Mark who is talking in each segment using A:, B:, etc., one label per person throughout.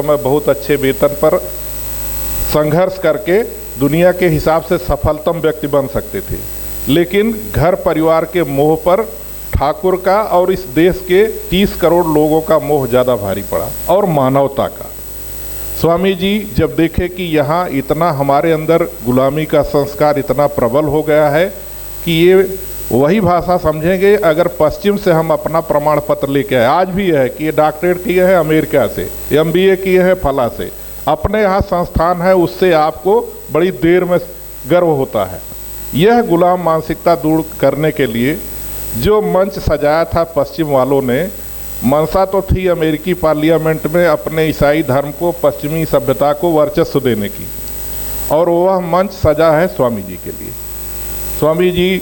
A: में बहुत अच्छे वेतन पर संघर्ष करके दुनिया के हिसाब से सफलतम व्यक्ति बन सकते थे, लेकिन घर परिवार के मोह पर ठाकुर का और इस देश के 30 करोड़ लोगों का मोह ज़्यादा भारी पड़ा, और मानवता का। स्वामी जी जब देखे कि यहाँ इतना हमारे अंदर गुलामी का संस्कार इतना प्रबल हो गया है कि ये वही भाषा समझेंगे अगर पश्चिम से हम अपना प्रमाण पत्र लेके आए। आज भी है कि ये डॉक्टरेट किए हैं अमेरिका से, MBA किए हैं फला से, अपने यहाँ संस्थान है, उससे आपको बड़ी देर में गर्व होता है। यह गुलाम मानसिकता दूर करने के लिए जो मंच सजाया था पश्चिम वालों ने, मंशा तो थी अमेरिकी पार्लियामेंट में अपने ईसाई धर्म को, पश्चिमी सभ्यता को वर्चस्व देने की, और वह मंच सजा है स्वामी जी के लिए। स्वामी जी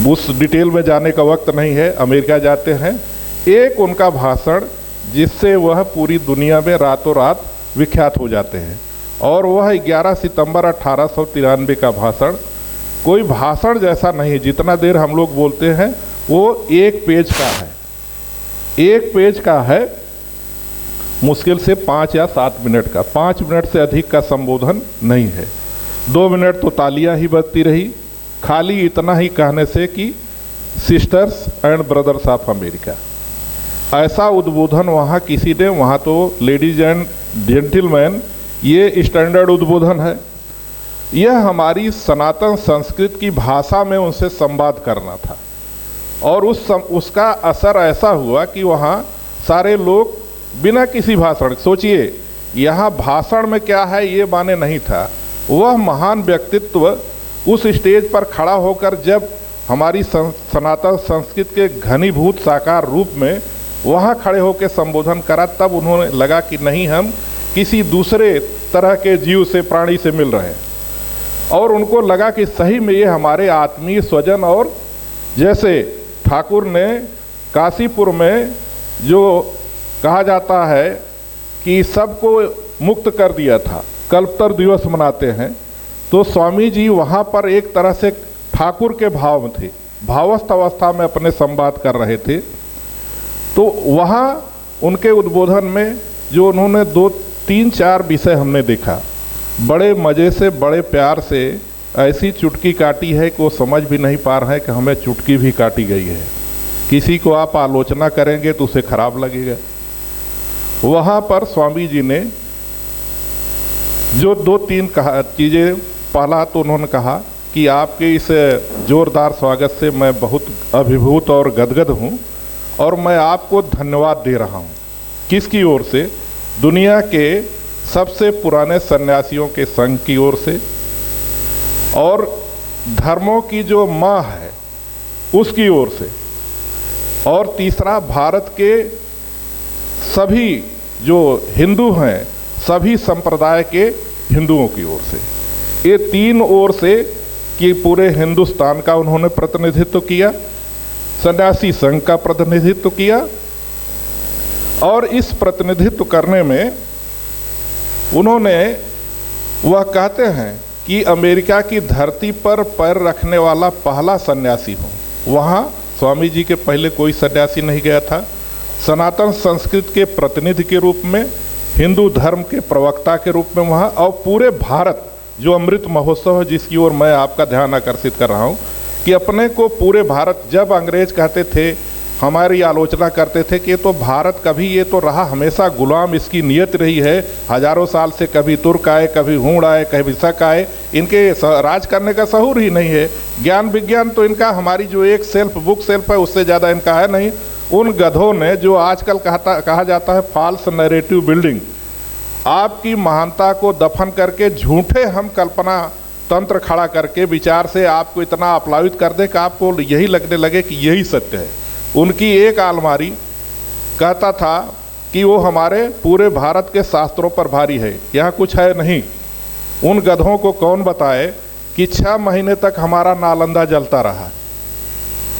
A: उस डिटेल में जाने का वक्त नहीं है, अमेरिका जाते हैं, एक उनका भाषण जिससे वह पूरी दुनिया में रातों रात विख्यात हो जाते हैं, और वह 11 सितंबर 1893 का भाषण कोई भाषण जैसा नहीं, जितना देर हम लोग बोलते हैं वो एक पेज का है, एक पेज का है, मुश्किल से 5 या 7 मिनट का, 5 मिनट से अधिक का संबोधन नहीं है। 2 मिनट तो तालियां ही बजती रही, खाली इतना ही कहने से कि sisters and brothers of America, ऐसा उद्बोधन वहाँ किसी ने, वहाँ तो लेडीज एंड जेंटलमैन, ये स्टैंडर्ड उद्बोधन है। यह हमारी सनातन संस्कृत की भाषा में उनसे संवाद करना था, और उसका असर ऐसा हुआ कि वहाँ सारे लोग बिना किसी भाषण, सोचिए यहाँ भाषण में क्या है ये माने नहीं था, वह महान व्यक्तित्व उस स्टेज पर खड़ा होकर जब हमारी सनातन संस्कृत के घनीभूत साकार रूप में वहाँ खड़े होकर संबोधन करा, तब उन्होंने लगा कि नहीं, हम किसी दूसरे तरह के जीव से, प्राणी से मिल रहे हैं, और उनको लगा कि सही में ये हमारे आत्मीय स्वजन। और जैसे ठाकुर ने काशीपुर में जो कहा जाता है कि सबको मुक्त कर दिया था, कल्पतर दिवस मनाते हैं, तो स्वामी जी वहाँ पर एक तरह से ठाकुर के भाव में थे, भावस्थ अवस्था में अपने संवाद कर रहे थे। तो वहाँ उनके उद्बोधन में जो उन्होंने 2, 3, 4 विषय हमने देखा, बड़े मज़े से, बड़े प्यार से ऐसी चुटकी काटी है कि वो समझ भी नहीं पा रहे हैं कि हमें चुटकी भी काटी गई है। किसी को आप आलोचना करेंगे तो उसे खराब लगेगा। वहाँ पर स्वामी जी ने जो 2-3 चीज़ें, पहला तो उन्होंने कहा कि आपके इस जोरदार स्वागत से मैं बहुत अभिभूत और गदगद हूँ, और मैं आपको धन्यवाद दे रहा हूँ। किसकी ओर से? दुनिया के सबसे पुराने सन्यासियों के संघ की ओर से, और धर्मों की जो माँ है उसकी ओर से, और तीसरा भारत के सभी जो हिंदू हैं, सभी संप्रदाय के हिंदुओं की ओर से। ये 3 ओर से कि पूरे हिंदुस्तान का उन्होंने प्रतिनिधित्व किया, सन्यासी संघ का प्रतिनिधित्व किया, और इस प्रतिनिधित्व करने में उन्होंने, वह कहते हैं कि अमेरिका की धरती पर पैर रखने वाला पहला सन्यासी हूँ। वहाँ स्वामी जी के पहले कोई सन्यासी नहीं गया था। सनातन संस्कृत के प्रतिनिधि के रूप में, हिंदू धर्म के प्रवक्ता के रूप में वहाँ, और पूरे भारत जो अमृत महोत्सव है जिसकी ओर मैं आपका ध्यान आकर्षित कर रहा हूँ, कि अपने को पूरे भारत, जब अंग्रेज कहते थे, हमारी आलोचना करते थे कि ये तो भारत कभी, ये तो रहा हमेशा गुलाम, इसकी नियत रही है हजारों साल से, कभी तुर्क आए, कभी हूण आए, कभी शक आए, इनके राज करने का सहूर ही नहीं है। ज्ञान विज्ञान तो इनका, हमारी जो एक बुक सेल्फ है उससे ज़्यादा इनका है नहीं। उन गधों ने, जो आजकल कहा जाता है फॉल्स नैरेटिव बिल्डिंग, आपकी महानता को दफन करके झूठे हम कल्पना तंत्र खड़ा करके विचार से आपको इतना अपलावित कर दे कि आपको यही लगने लगे कि यही सत्य है। उनकी एक अलमारी कहता था कि वो हमारे पूरे भारत के शास्त्रों पर भारी है, यहाँ कुछ है नहीं। उन गधों को कौन बताए कि 6 महीने तक हमारा नालंदा जलता रहा।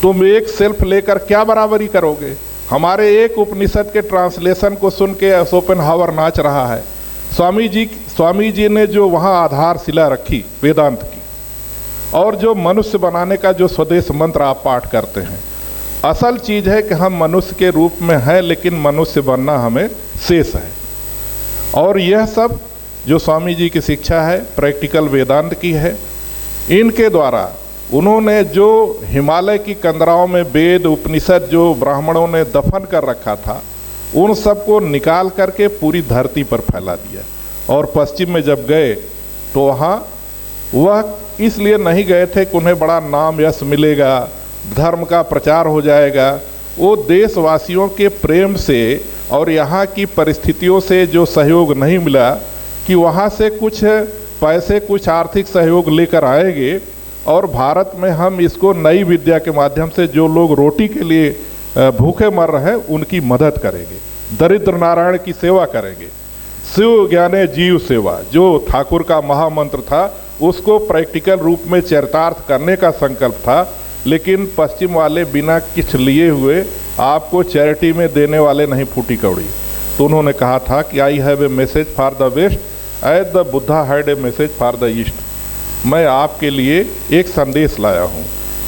A: तुम एक सेल्फ लेकर क्या बराबरी करोगे? हमारे एक उपनिषद के ट्रांसलेशन को सुन के शोपेनहावर नाच रहा है। स्वामी जी ने जो वहाँ आधारशिला रखी वेदांत की, और जो मनुष्य बनाने का जो स्वदेश मंत्र आप पाठ करते हैं, असल चीज़ है कि हम मनुष्य के रूप में हैं, लेकिन मनुष्य बनना हमें शेष है। और यह सब जो स्वामी जी की शिक्षा है प्रैक्टिकल वेदांत की है। इनके द्वारा उन्होंने जो हिमालय की कंदराओं में वेद उपनिषद जो ब्राह्मणों ने दफन कर रखा था, उन सबको निकाल करके पूरी धरती पर फैला दिया। और पश्चिम में जब गए तो वहाँ वह इसलिए नहीं गए थे कि उन्हें बड़ा नाम यश मिलेगा, धर्म का प्रचार हो जाएगा। वो देशवासियों के प्रेम से और यहाँ की परिस्थितियों से जो सहयोग नहीं मिला कि वहाँ से कुछ पैसे कुछ आर्थिक सहयोग लेकर आएंगे और भारत में हम इसको नई विद्या के माध्यम से जो लोग रोटी के लिए भूखे मर रहे हैं उनकी मदद करेंगे, दरिद्र नारायण की सेवा करेंगे। शिव ज्ञाने जीव सेवा जो ठाकुर का महामंत्र था उसको प्रैक्टिकल रूप में चरितार्थ करने का संकल्प था। लेकिन पश्चिम वाले बिना कुछ लिए हुए आपको चैरिटी में देने वाले नहीं फूटी कौड़ी। तो उन्होंने कहा था कि I have a message for the West as the Buddha had a message for the East. मैं आपके लिए एक संदेश लाया हूँ।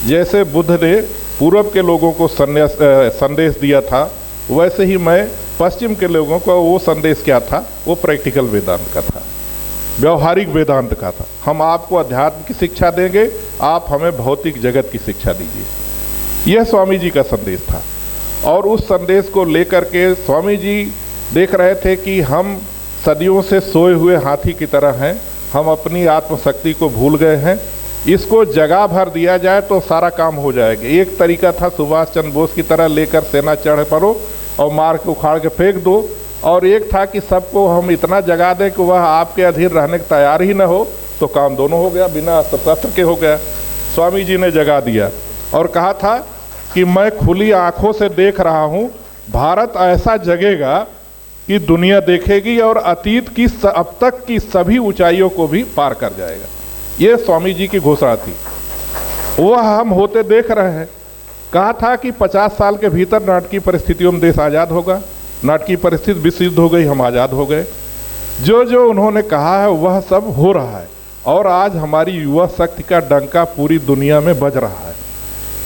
A: जैसे बुद्ध ने पूर्व के लोगों को संदेश दिया था, वैसे ही मैं पश्चिम के लोगों को वो संदेश क्या था, वो प्रैक्टिकल वेदांत का था, व्यवहारिक वेदांत का था। हम आपको अध्यात्म की शिक्षा देंगे, आप हमें भौतिक जगत की शिक्षा दीजिए। यह स्वामी जी का संदेश था। और उस संदेश को लेकर के स्वामी जी देख रहे थे कि हम सदियों से सोए हुए हाथी की तरह हैं, हम अपनी आत्मशक्ति को भूल गए हैं, इसको जगह भर दिया जाए तो सारा काम हो जाएगा। एक तरीका था सुभाष चंद्र बोस की तरह लेकर सेना चढ़ पड़ो और मार के उखाड़ के फेंक दो, और एक था कि सबको हम इतना जगा दें कि वह आपके अधीन रहने को तैयार ही न हो, तो काम दोनों हो गया, बिना अस्त्र शस्त्र के हो गया। स्वामी जी ने जगा दिया और कहा था कि मैं खुली आंखों से देख रहा हूँ, भारत ऐसा जगेगा कि दुनिया देखेगी और अतीत की अब तक की सभी ऊंचाइयों को भी पार कर जाएगा। ये स्वामी जी की घोषणा थी, वह हम होते देख रहे हैं। कहा था कि 50 साल के भीतर नाटकीय परिस्थितियों में देश आज़ाद होगा, नाटकीय परिस्थिति विसिद्ध हो गई, हम आज़ाद हो गए। जो जो उन्होंने कहा है वह सब हो रहा है और आज हमारी युवा शक्ति का डंका पूरी दुनिया में बज रहा है।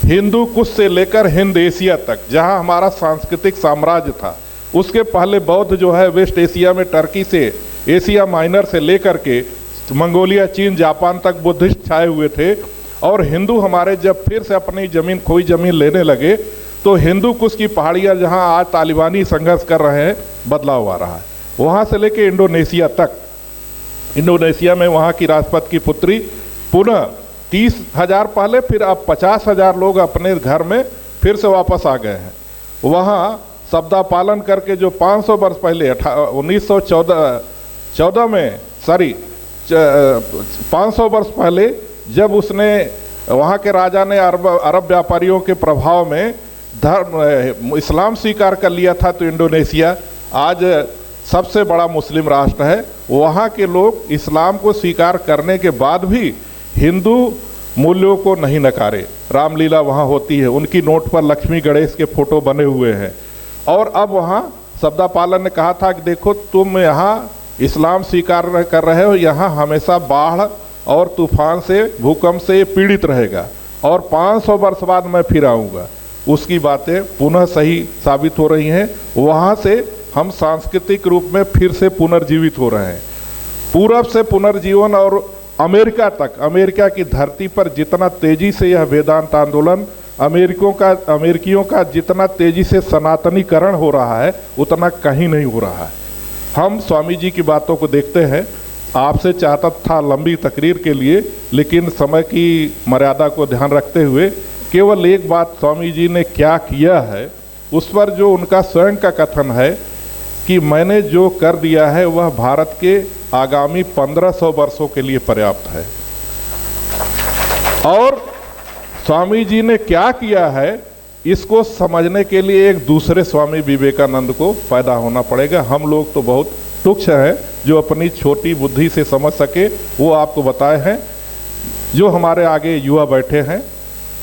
A: हिंदू कुश से लेकर हिंद एशिया तक, जहां हमारा सांस्कृतिक साम्राज्य था, उसके पहले बौद्ध जो है वेस्ट एशिया में टर्की से एशिया माइनर से लेकर के मंगोलिया, चीन, जापान तक बुद्धिस्ट छाए हुए थे। और हिंदू हमारे जब फिर से अपनी जमीन खोई जमीन लेने लगे तो हिंदू कुश की पहाड़ियाँ जहाँ आज तालिबानी संघर्ष कर रहे हैं, बदलाव आ रहा है। वहाँ से लेके इंडोनेशिया तक, इंडोनेशिया में वहाँ की राष्ट्रपति की पुत्री पुनः 30,000 पहले, फिर अब 50,000 लोग अपने घर में फिर से वापस आ गए हैं। वहाँ शब्दा पालन करके जो 500 वर्ष पहले 1914 में 500 वर्ष पहले जब उसने वहाँ के राजा ने अरब व्यापारियों के प्रभाव में धर्म इस्लाम स्वीकार कर लिया था, तो इंडोनेशिया आज सबसे बड़ा मुस्लिम राष्ट्र है। वहाँ के लोग इस्लाम को स्वीकार करने के बाद भी हिंदू मूल्यों को नहीं नकारे। रामलीला वहाँ होती है, उनकी नोट पर लक्ष्मी गणेश के फोटो बने हुए हैं। और अब वहाँ शब्दा पालन ने कहा था कि देखो तुम यहाँ इस्लाम स्वीकार कर रहे हो, यहाँ हमेशा बाढ़ और तूफान से, भूकंप से पीड़ित रहेगा और 500 वर्ष बाद मैं फिर आऊँगा। उसकी बातें पुनः सही साबित हो रही हैं। वहाँ से हम सांस्कृतिक रूप में फिर से पुनर्जीवित हो रहे हैं। पूरब से पुनर्जीवन और अमेरिका तक, अमेरिका की धरती पर जितना तेजी से यह वेदांत आंदोलन, अमेरिकियों का जितना तेजी से सनातनीकरण हो रहा है, उतना कहीं नहीं हो रहा है। हम स्वामी जी की बातों को देखते हैं। आपसे चाहता था लंबी तकरीर के लिए, लेकिन समय की मर्यादा को ध्यान रखते हुए केवल एक बात स्वामी जी ने क्या किया है उस पर जो उनका स्वयं का कथन है कि मैंने जो कर दिया है वह भारत के आगामी 1500 वर्षों के लिए पर्याप्त है। और स्वामी जी ने क्या किया है इसको समझने के लिए एक दूसरे स्वामी विवेकानंद को पैदा होना पड़ेगा। हम लोग तो बहुत तुच्छ हैं जो अपनी छोटी बुद्धि से समझ सके, वो आपको बताए हैं। जो हमारे आगे युवा बैठे हैं,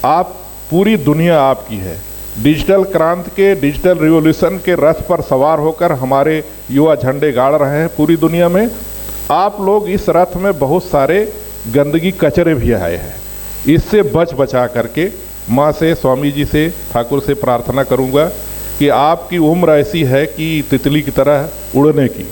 A: आप पूरी दुनिया आपकी है। डिजिटल क्रांति के, डिजिटल रिवॉल्यूशन के रथ पर सवार होकर हमारे युवा झंडे गाड़ रहे हैं पूरी दुनिया में। आप लोग इस रथ में बहुत सारे गंदगी कचरे भी आए हैं, इससे बचा करके माँ से, स्वामी जी से, ठाकुर से प्रार्थना करूँगा कि आपकी उम्र ऐसी है कि तितली की तरह उड़ने की,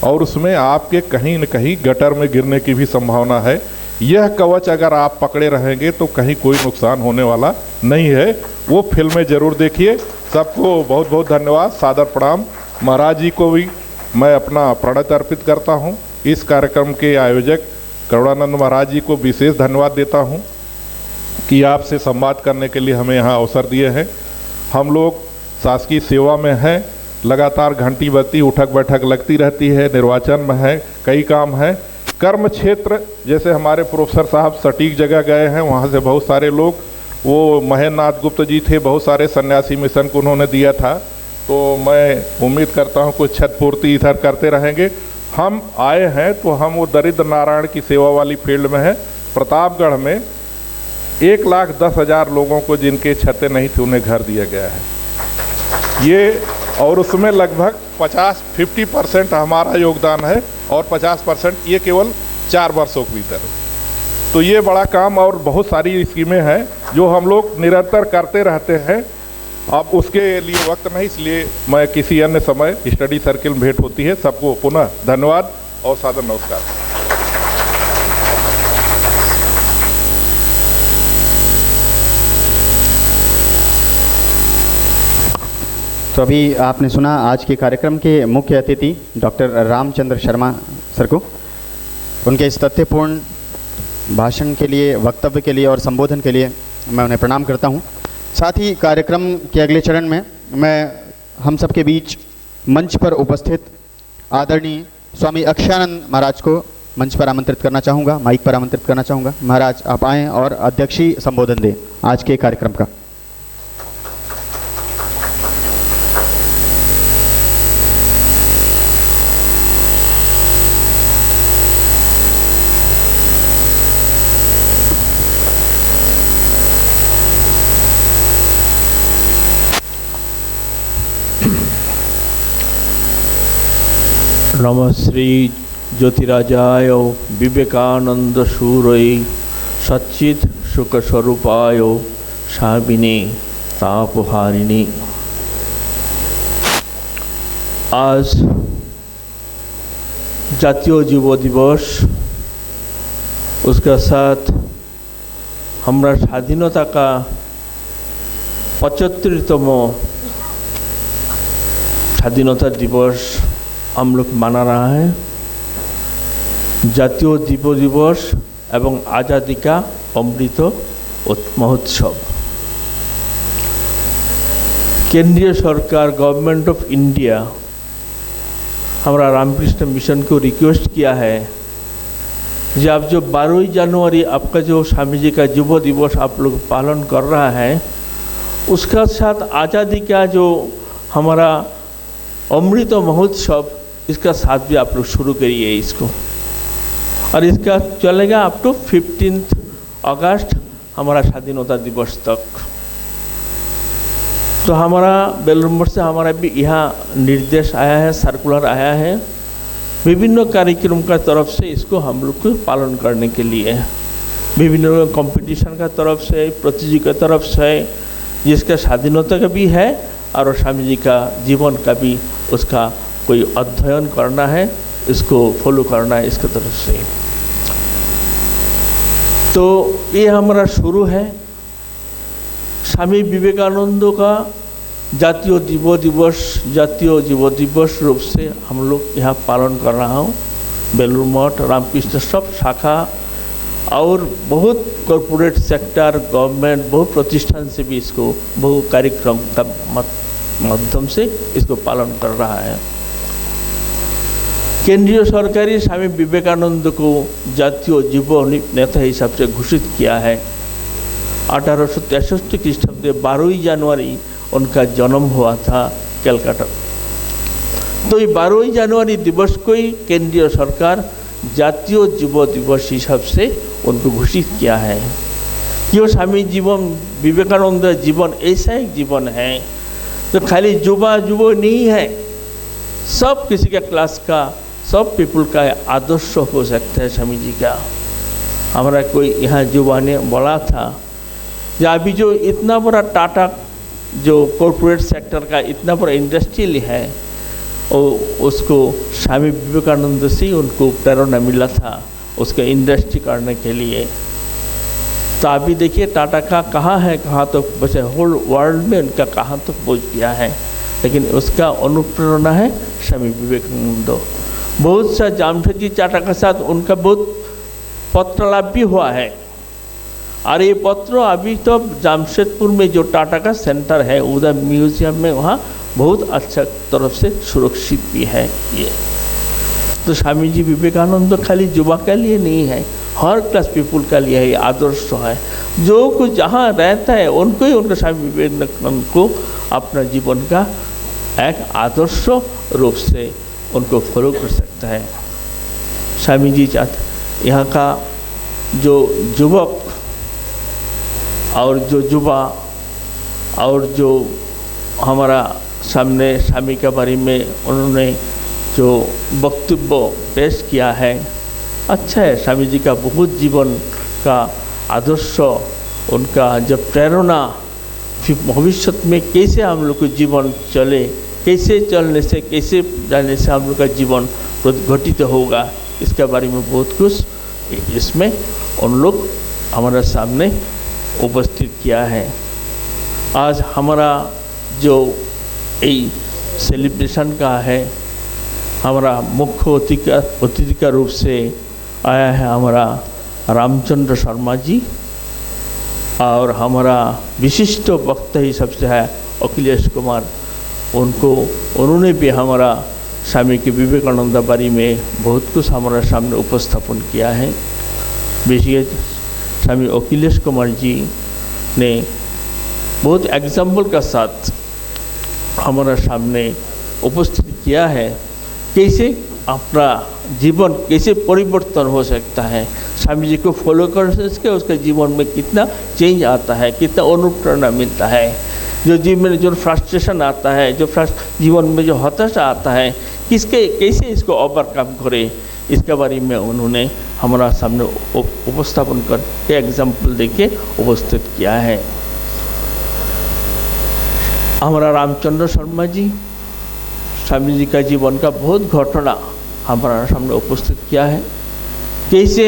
A: और उसमें आपके कहीं न कहीं गटर में गिरने की भी संभावना है। यह कवच अगर आप पकड़े रहेंगे तो कहीं कोई नुकसान होने वाला नहीं है। वो फिल्में ज़रूर देखिए। सबको बहुत बहुत धन्यवाद, सादर प्रणाम। महाराज जी को भी मैं अपना प्रणत अर्पित करता हूँ। इस कार्यक्रम के आयोजक करुणानंद महाराज जी को विशेष धन्यवाद देता हूँ कि आपसे संवाद करने के लिए हमें यहाँ अवसर दिए हैं। हम लोग शासकीय सेवा में हैं, लगातार घंटी बजती उठक बैठक लगती रहती है, निर्वाचन में है, कई काम है। कर्म क्षेत्र जैसे हमारे प्रोफेसर साहब सटीक जगह गए हैं, वहाँ से बहुत सारे लोग, वो महेंद्र नाथ गुप्त जी थे, बहुत सारे सन्यासी मिशन को उन्होंने दिया था। तो मैं उम्मीद करता हूँ कुछ छत पूर्ति इधर करते रहेंगे। हम आए हैं तो हम वो दरिद्र नारायण की सेवा वाली फील्ड में है। प्रतापगढ़ में 1,10,000 लोगों को जिनके छतें नहीं थी उन्हें घर दिया गया है ये, और उसमें लगभग 50% हमारा योगदान है और 50% ये केवल 4 वर्षों के भीतर। तो ये बड़ा काम और बहुत सारी स्कीमें हैं जो हम लोग निरंतर करते रहते हैं। अब उसके लिए वक्त नहीं, इसलिए मैं किसी अन्य समय स्टडी सर्किल में भेंट होती है। सबको पुनः धन्यवाद और सादर नमस्कार।
B: तो अभी आपने सुना आज के कार्यक्रम के मुख्य अतिथि डॉक्टर रामचंद्र शर्मा सर को। उनके इस तथ्यपूर्ण भाषण के लिए, वक्तव्य के लिए और संबोधन के लिए मैं उन्हें प्रणाम करता हूं। साथ ही कार्यक्रम के अगले चरण में मैं हम सबके बीच मंच पर उपस्थित आदरणीय स्वामी अक्षयानंद महाराज को मंच पर आमंत्रित करना चाहूँगा, माइक पर आमंत्रित करना चाहूँगा। महाराज आप आएँ और अध्यक्षीय संबोधन दें आज के कार्यक्रम का।
C: नमः श्री ज्योतिराजाय विवेकानंद सूरय सच्चित सुख स्वरूपाय शाबिने तापहारिणी। आज जातीय युवा दिवस, उसका साथ हमारा स्वाधीनता का 75तम स्वाधीनता दिवस हम लोग मना रहा है। जातीय युवा दिवस एवं आज़ादी का अमृत महोत्सव। केंद्रीय सरकार गवर्नमेंट ऑफ इंडिया हमारा रामकृष्ण मिशन को रिक्वेस्ट किया है कि आप जो 12 जनवरी आपका जो स्वामी जी का युवा दिवस आप लोग पालन कर रहा है, उसका साथ आज़ादी का जो हमारा अमृत महोत्सव, इसका साथ भी आप लोग शुरू करिए इसको, और इसका चलेगा अप टू 15 अगस्त हमारा स्वाधीनता दिवस तक। तो हमारा बेलूर से हमारा भी यहाँ निर्देश आया है, सर्कुलर आया है विभिन्न कार्यक्रम का तरफ से इसको हम लोग को पालन करने के लिए, विभिन्न कंपटीशन का तरफ से, प्रतियोगिता का तरफ से, जिसका स्वाधीनता का भी है और स्वामी जी का जीवन का भी उसका कोई अध्ययन करना है, इसको फॉलो करना है इसके तरफ से। तो ये हमारा शुरू है स्वामी विवेकानंद का जातीय युवा दिवस रूप से हम लोग यहाँ पालन कर रहा हूँ। बेलूर मठ, रामकृष्ण सब शाखा और बहुत कॉरपोरेट सेक्टर, गवर्नमेंट, बहुत प्रतिष्ठान से भी इसको बहु कार्यक्रम का माध्यम से इसको पालन कर रहा है। केंद्रीय सरकारी स्वामी विवेकानंद को जातीय युवा नेता हिसाब से घोषित किया है। 1863 ख्रीष्टाब्द 12 जनवरी उनका जन्म हुआ था कलकत्ता। तो ये 12 जनवरी दिवस को ही केंद्रीय सरकार जातीय युवा दिवस हिसाब से उनको घोषित किया है। क्यों? स्वामी जीवन विवेकानंद जीवन ऐसा एक जीवन है तो खाली युवा नहीं है, सब किसी का क्लास का, सब पीपल का आदर्श हो सकता है स्वामी जी का। हमारा कोई यहाँ युवा ने बोला था कि अभी जो इतना बड़ा टाटा जो कॉरपोरेट सेक्टर का इतना बड़ा इंडस्ट्रियल है, उसको स्वामी विवेकानंद से उनको प्रेरणा मिला था उसका इंडस्ट्री करने के लिए। तो अभी देखिए टाटा का कहाँ है, कहाँ तो बचे, होल वर्ल्ड में उनका कहाँ तो पहुँच गया है, लेकिन उसका अनुप्रेरणा है स्वामी विवेकानंद। बहुत सा जामशेदजी टाटा के साथ उनका बहुत पत्रलाप भी हुआ है, और ये पत्र अभी तो जामशेदपुर में जो टाटा का सेंटर है उधर म्यूजियम में वहाँ बहुत अच्छा तरफ से सुरक्षित भी है ये। तो स्वामी जी विवेकानंद खाली युवा के लिए नहीं है, हर क्लास पीपुल का लिए है, आदर्श है। जो कुछ जहाँ रहता है उनको ही उनका स्वामी विवेकानंद को अपना जीवन का एक आदर्श रूप से उनको फॉलो कर सकता है। स्वामी जी चाहते यहाँ का जो युवक और जो युवा और जो हमारा सामने स्वामी के बारे में उन्होंने जो वक्तव्य पेश किया है अच्छा है। स्वामी जी का बहुत जीवन का आदर्श, उनका जब प्रेरणा फिर भविष्य में कैसे हम लोग को जीवन चले, कैसे चलने से कैसे जाने से हम लोग का जीवन घटित होगा, इसके बारे में बहुत कुछ इसमें उन लोग हमारे सामने उपस्थित किया है। आज हमारा जो सेलिब्रेशन का है, हमारा मुख्य अतिथि का रूप से आया है हमारा रामचंद्र शर्मा जी, और हमारा विशिष्ट वक्ता ही सबसे है अखिलेश कुमार। उन्होंने भी हमारा स्वामी के विवेकानंद बारे में बहुत कुछ हमारे सामने उपस्थापन किया है। विशेष स्वामी अखिलेश कुमार जी ने बहुत एग्जाम्पल का साथ हमारे सामने उपस्थित किया है कैसे अपना जीवन कैसे परिवर्तन हो सकता है। स्वामी जी को फॉलो कर सके उसके जीवन में कितना चेंज आता है, कितना अनुप्रेरणा मिलता है, जो जीवन में जो फ्रस्ट्रेशन आता है, जो जीवन में जो हताशा आता है, किसके कैसे इसको ओवरकम करे, इसके बारे में उन्होंने हमारा सामने उपस्थापन करके एग्जाम्पल देके उपस्थित किया है। हमारा रामचंद्र शर्मा जी स्वामी जी का जीवन का बहुत घटना हमारा सामने उपस्थित किया है। कैसे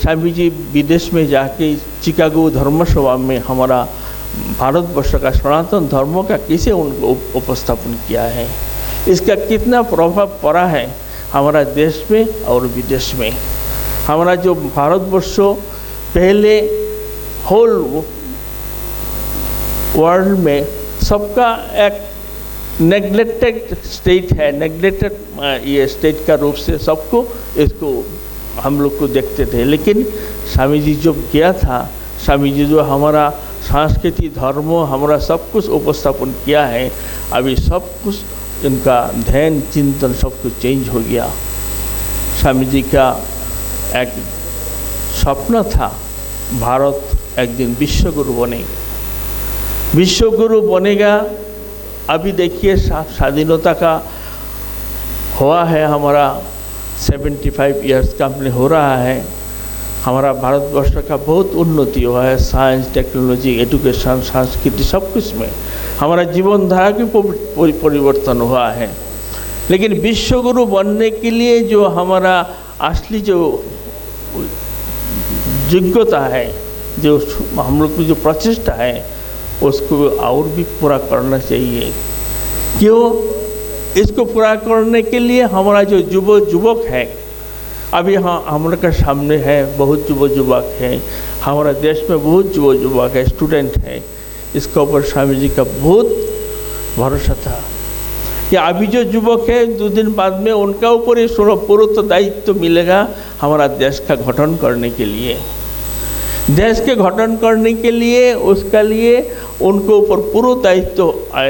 C: स्वामी जी विदेश में जाके चिकागो धर्म सभा में हमारा भारतवर्ष का सनातन धर्म का कैसे उनको उपस्थापन किया है, इसका कितना प्रभाव पड़ा है हमारा देश में और विदेश में। हमारा जो भारतवर्ष पहले होल वर्ल्ड में सबका एक नेग्लेक्टेड स्टेट है, नेग्लेक्टेड ये स्टेट का रूप से सबको इसको हम लोग को देखते थे। लेकिन स्वामी जी जो किया था, स्वामी जी जो हमारा सांस्कृतिक धर्म हमारा सब कुछ उपस्थापन किया है, अभी सब कुछ इनका ध्यान चिंतन सब कुछ चेंज हो गया। स्वामी जी का एक सपना था भारत एक दिन विश्वगुरु बनेगा, विश्वगुरु बनेगा। अभी देखिए स्वाधीनता का हुआ है हमारा 75 इयर्स कंप्लीट हो रहा है। हमारा भारतवर्ष का बहुत उन्नति हुआ है, साइंस टेक्नोलॉजी एजुकेशन संस्कृति सब कुछ में हमारा जीवन धारा की परिवर्तन हुआ है। लेकिन विश्वगुरु बनने के लिए जो हमारा असली जो योग्यता है, जो हम लोग की जो प्रचेष्टा है, उसको और भी पूरा करना चाहिए। क्यों? इसको पूरा करने के लिए हमारा जो युवक है, अभी हाँ हम लोग के सामने है बहुत युवक है, हमारा देश में बहुत युवक है, स्टूडेंट है, इसके ऊपर स्वामी जी का बहुत भरोसा था कि अभी जो युवक है 2 दिन बाद में उनका ऊपर ही पूर्ण दायित्व मिलेगा हमारा देश का गठन करने के लिए। देश के गठन करने के लिए उसका लिए उनको ऊपर पूर्ण दायित्व आए।